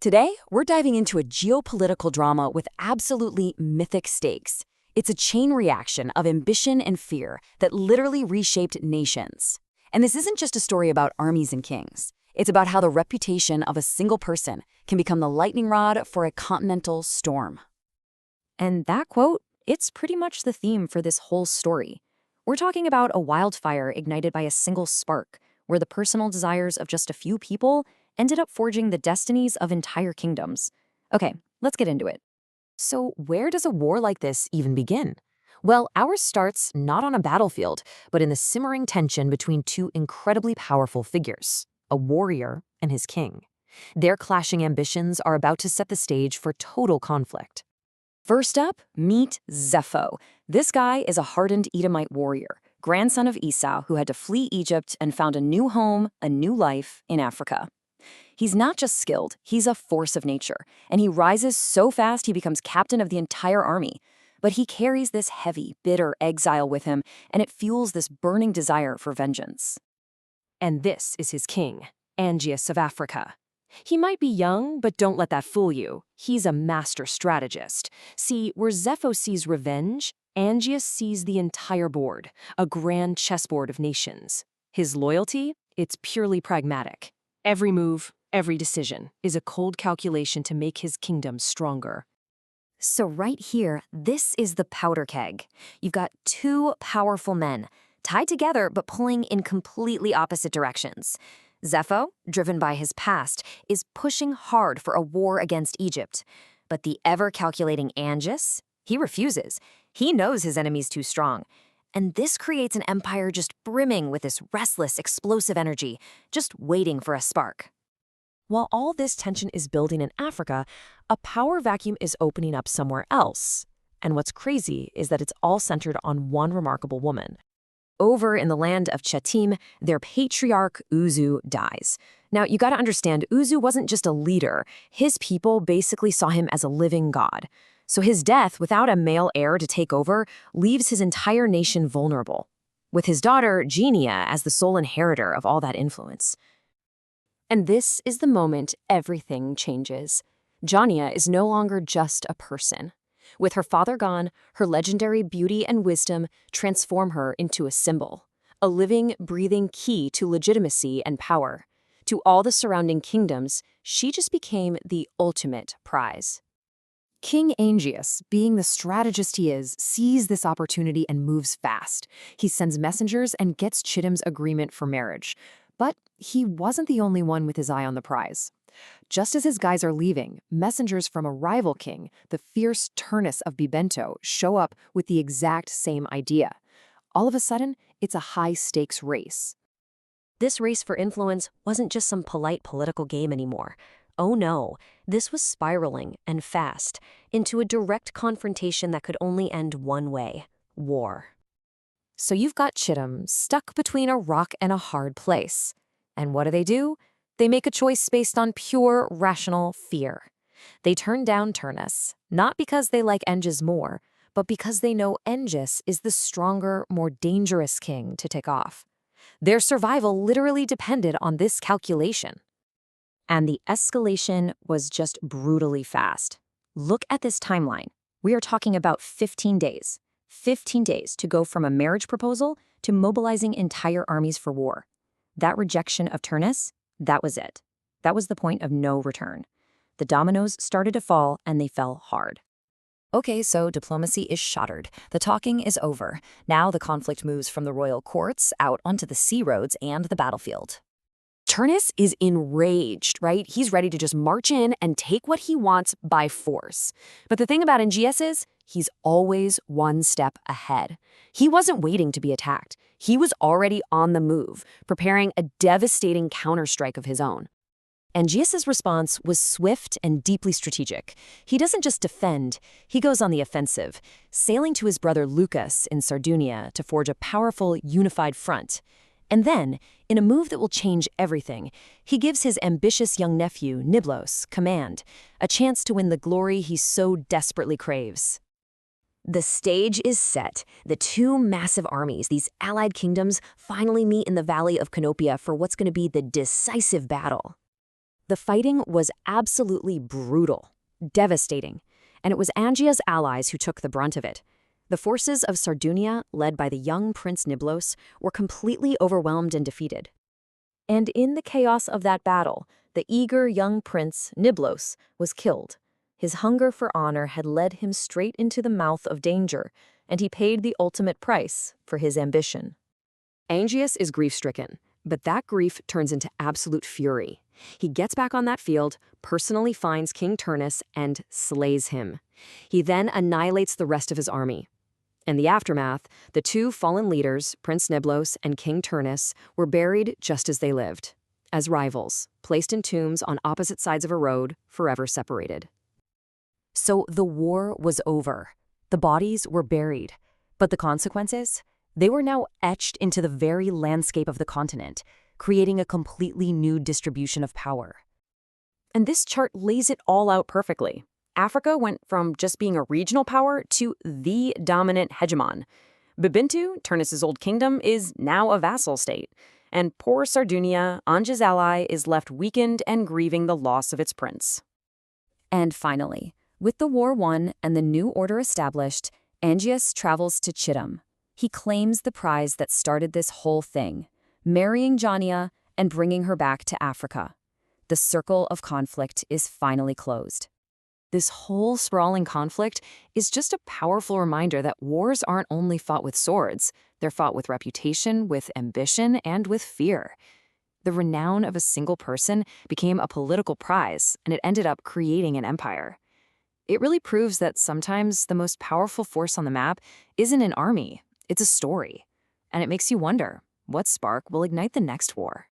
Today, we're diving into a geopolitical drama with absolutely mythic stakes. It's a chain reaction of ambition and fear that literally reshaped nations. And this isn't just a story about armies and kings. It's about how the reputation of a single person can become the lightning rod for a continental storm. And that quote, it's pretty much the theme for this whole story. We're talking about a wildfire ignited by a single spark, where the personal desires of just a few people ended up forging the destinies of entire kingdoms. Okay, let's get into it. So where does a war like this even begin? Well, ours starts not on a battlefield, but in the simmering tension between two incredibly powerful figures, a warrior and his king. Their clashing ambitions are about to set the stage for total conflict. First up, meet Zepho. This guy is a hardened Edomite warrior, grandson of Esau who had to flee Egypt and found a new home, a new life in Africa. He's not just skilled, he's a force of nature, and he rises so fast he becomes captain of the entire army. But he carries this heavy, bitter exile with him, and it fuels this burning desire for vengeance. And this is his king, Angeas of Africa. He might be young, but don't let that fool you. He's a master strategist. See, where Zepho sees revenge, Angeas sees the entire board, a grand chessboard of nations. His loyalty? It's purely pragmatic. Every move, every decision is a cold calculation to make his kingdom stronger. So right here, this is the powder keg. You've got two powerful men, tied together but pulling in completely opposite directions. Zepho, driven by his past, is pushing hard for a war against Egypt. But the ever-calculating Angeas, he refuses. He knows his enemy's too strong. And this creates an empire just brimming with this restless, explosive energy, just waiting for a spark. While all this tension is building in Africa, a power vacuum is opening up somewhere else. And what's crazy is that it's all centered on one remarkable woman. Over in the land of Chetim, their patriarch Uzu dies. Now, you gotta understand, Uzu wasn't just a leader. His people basically saw him as a living god. So his death, without a male heir to take over, leaves his entire nation vulnerable, with his daughter, Jania, as the sole inheritor of all that influence. And this is the moment everything changes. Jania is no longer just a person. With her father gone, her legendary beauty and wisdom transform her into a symbol, a living, breathing key to legitimacy and power. To all the surrounding kingdoms, she just became the ultimate prize. King Angeas, being the strategist he is, sees this opportunity and moves fast. He sends messengers and gets Chetim's agreement for marriage. But he wasn't the only one with his eye on the prize. Just as his guys are leaving, messengers from a rival king, the fierce Turnus of Bibentu, show up with the exact same idea. All of a sudden, it's a high-stakes race. This race for influence wasn't just some polite political game anymore. Oh no, this was spiraling, and fast, into a direct confrontation that could only end one way: war. So you've got Chetim stuck between a rock and a hard place. And what do? They make a choice based on pure, rational fear. They turn down Turnus, not because they like Angeas more, but because they know Angeas is the stronger, more dangerous king to take off. Their survival literally depended on this calculation. And the escalation was just brutally fast. Look at this timeline. We are talking about 15 days. 15 days to go from a marriage proposal to mobilizing entire armies for war. That rejection of Turnus, that was it. That was the point of no return. The dominoes started to fall, and they fell hard. Okay, so diplomacy is shattered. The talking is over. Now the conflict moves from the royal courts out onto the sea roads and the battlefield. Turnus is enraged, right? He's ready to just march in and take what he wants by force. But the thing about Angeas is, he's always one step ahead. He wasn't waiting to be attacked. He was already on the move, preparing a devastating counterstrike of his own. Angeas' response was swift and deeply strategic. He doesn't just defend, he goes on the offensive, sailing to his brother Lucus in Sardinia to forge a powerful, unified front. And then, in a move that will change everything, he gives his ambitious young nephew, Niblos, command, a chance to win the glory he so desperately craves. The stage is set. The two massive armies, these allied kingdoms, finally meet in the Valley of Canopia for what's going to be the decisive battle. The fighting was absolutely brutal, devastating, and it was Angea's allies who took the brunt of it. The forces of Sardunia, led by the young Prince Niblos, were completely overwhelmed and defeated. And in the chaos of that battle, the eager young prince, Niblos, was killed. His hunger for honor had led him straight into the mouth of danger, and he paid the ultimate price for his ambition. Angeas is grief-stricken, but that grief turns into absolute fury. He gets back on that field, personally finds King Turnus, and slays him. He then annihilates the rest of his army. In the aftermath, the two fallen leaders, Prince Niblos and King Turnus, were buried just as they lived, as rivals, placed in tombs on opposite sides of a road, forever separated. So the war was over. The bodies were buried. But the consequences? They were now etched into the very landscape of the continent, creating a completely new distribution of power. And this chart lays it all out perfectly. Africa went from just being a regional power to the dominant hegemon. Bibentu, Turnus's old kingdom, is now a vassal state. And poor Sardunia, Ange's ally, is left weakened and grieving the loss of its prince. And finally, with the war won and the new order established, Angeas travels to Chittim. He claims the prize that started this whole thing, marrying Jania and bringing her back to Africa. The circle of conflict is finally closed. This whole sprawling conflict is just a powerful reminder that wars aren't only fought with swords, they're fought with reputation, with ambition, and with fear. The renown of a single person became a political prize, and it ended up creating an empire. It really proves that sometimes the most powerful force on the map isn't an army, it's a story. And it makes you wonder, what spark will ignite the next war?